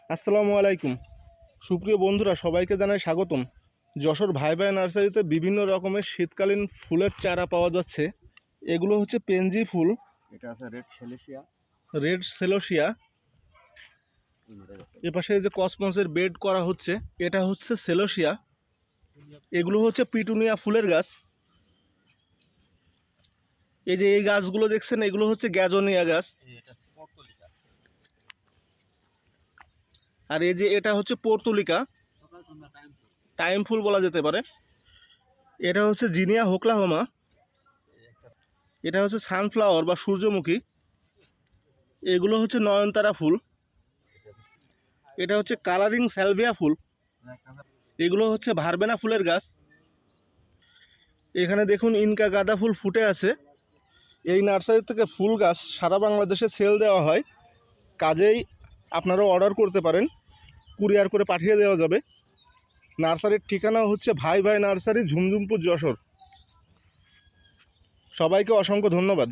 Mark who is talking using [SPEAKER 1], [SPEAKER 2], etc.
[SPEAKER 1] আসসালামু আলাইকুম। সুপ্রিয় বন্ধুরা, সবাইকে জানাই স্বাগতম। যশোর ভাই ভাই নার্সারিতে বিভিন্ন রকমের শীতকালীন ফুলের চারা পাওয়া যাচ্ছে। এগুলো হচ্ছে পেনজি ফুল,
[SPEAKER 2] এটা আছে রেড সেলেসিয়া।
[SPEAKER 1] Red celosia. এপাশে যে কসমসের বেড করা হচ্ছে, এটা হচ্ছে সেলোসিয়া। এগুলো হচ্ছে পিটুনিয়া ফুলের গাছ। এই যে এই গাছগুলো দেখছেন, এগুলো হচ্ছে গ্যাজোনিয়া গাছ। আর এই যে এটা হচ্ছে পর্তুলিকা, টাইম ফুল বলা যেতে পারে। এটা হচ্ছে জিনিয়া হোকলাহোমা। এটা হচ্ছে সানফ্লাওয়ার বা সূর্যমুখী। এগুলো হচ্ছে নয়নতারা ফুল। এটা হচ্ছে কালারিং স্যালভিয়া ফুল। এগুলো হচ্ছে ভারবেনা ফুলের গাছ। এখানে দেখুন ইনকা গাঁদা ফুল ফুটে আছে। এই নার্সারি থেকে ফুল গাছ সারা বাংলাদেশে সেল দেওয়া হয়, কাজেই আপনারাও অর্ডার করতে পারেন, কুরিয়ার করে পাঠিয়ে দেওয়া যাবে। নার্সারির ঠিকানা হচ্ছে ভাই ভাই নার্সারি, ঝুমঝুমপুর, যশোর। সবাইকে অসংখ্য ধন্যবাদ।